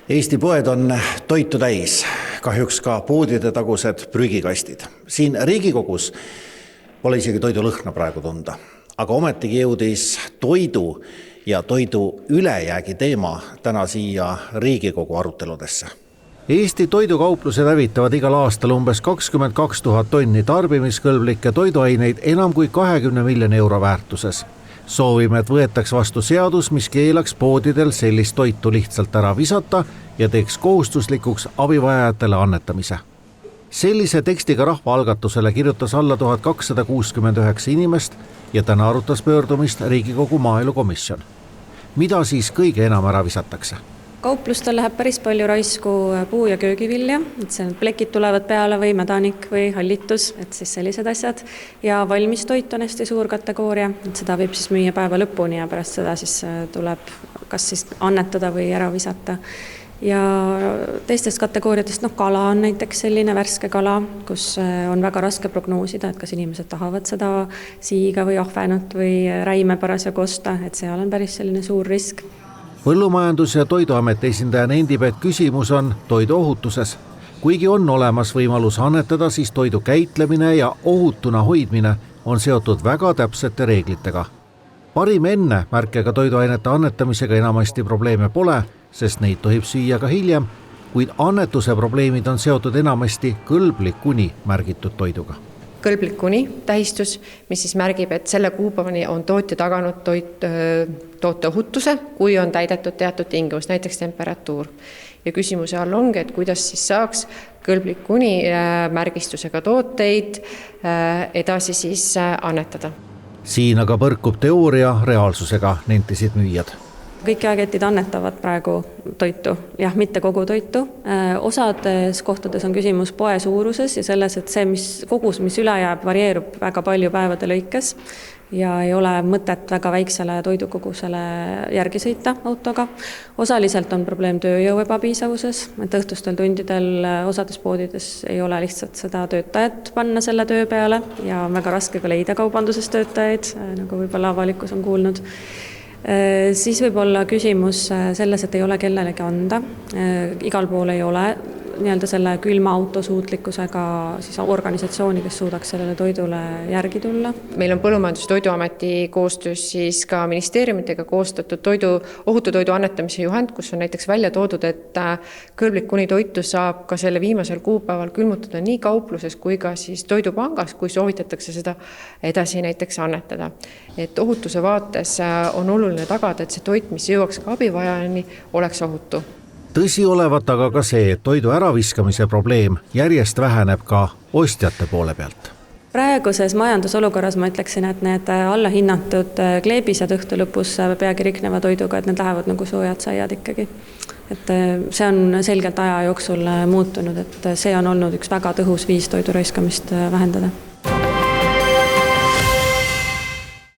Eesti poed on toitu täis, kahjuks ka poodide tagused prügikastid. Siin Riigikogus pole isegi toidu lõhna praegu tunda, aga ometigi jõudis toidu ja toidu ülejäägi teema täna siia Riigikogu aruteludesse. Eesti toidukauplused hävitavad igal aastal umbes 22 000 tonni tarbimiskõlblikke toiduaineid enam kui 20 miljoni euro väärtuses. Soovime, et võetaks vastu seadus, mis keelaks poodidel sellist toitu lihtsalt ära visata ja teeks kohustuslikuks abivajajatele annetamise. Sellise tekstiga rahvaalgatusele kirjutas alla 1269 inimest ja täna arutas pöördumist Riigikogu maaelukomisjon. Mida siis kõige enam ära visatakse? Kauplustel läheb päris palju raisku puu- ja köögivilja, et see plekid tulevad peale või mädanik või hallitus, et siis sellised asjad. Ja valmis toit on hästi suur kategooria, et seda võib siis müüa päeva lõpuni ja pärast seda siis tuleb kas siis annetada või ära visata. Ja teistest kategooriatest, kala on näiteks selline värske kala, kus on väga raske prognoosida, et kas inimesed tahavad seda siiga või ahvenut või räime parasjagu osta, et seal on päris selline suur risk. Põllumajandus- ja Toiduameti esindaja nendib, et küsimus on toidu ohutuses. Kuigi on olemas võimalus annetada, siis toidu käitlemine ja ohutuna hoidmine on seotud väga täpsete reeglitega. Parim enne märkega toiduainete annetamisega enamasti probleeme pole, sest neid tohib süüa ka hiljem, kuid annetuse probleemid on seotud enamasti kõlblik kuni märgitud toiduga. Kõlblik kuni tähistus, mis siis märgib, et selle kuupäevani on tootja taganud toote ohutuse, kui on täidetud teatud tingimus, näiteks temperatuur. Ja küsimuse all ongi, et kuidas siis saaks kõlblik kuni märgistusega tooteid edasi siis annetada. Siin aga põrkub teooria reaalsusega, nentisid müüjad. Kõik jaeketid annetavad praegu toitu, mitte kogu toitu. Osades kohtades on küsimus poe suuruses ja selles, et see kogus, mis üle jääb, varieerub väga palju päevade lõikes ja ei ole mõtet väga väiksele toidukogusele järgi sõita autoga. Osaliselt on probleem tööjõu ebapiisavuses, et õhtustel tundidel osades poodides ei ole lihtsalt seda töötajat panna selle töö peale ja on väga raske ka leida kaubanduses töötajaid, nagu võib-olla avalikkus on kuulnud. Siis võib olla küsimus selles, et ei ole kellelegi anda. Igal pool ei ole selle külma auto suutlikkusega siis organisatsiooni, kes suudaks sellele toidule järgi tulla. Meil on Põllumajandus- ja Toiduameti koostöös siis ka ministeeriumitega koostatud ohutu toidu annetamise juhend, kus on näiteks välja toodud, et kõlblik kuni toitu saab ka selle viimasel kuupäeval külmutada nii kaupluses kui ka siis toidupangas, kui soovitatakse seda edasi näiteks annetada. Et ohutuse vaates on oluline tagada, et see toit, mis jõuaks ka abivajajani, oleks ohutu. Tõsi olevat aga ka see, et toidu äraviskamise probleem järjest väheneb ka ostjate poole pealt. Praeguses majandusolukorras ma ütleksin, et need allahinnatud kleebised õhtu lõpus peagi rikneva toiduga, et need lähevad nagu soojad saiad ikkagi. Et see on selgelt aja jooksul muutunud, et see on olnud üks väga tõhus viis toidu raiskamist vähendada.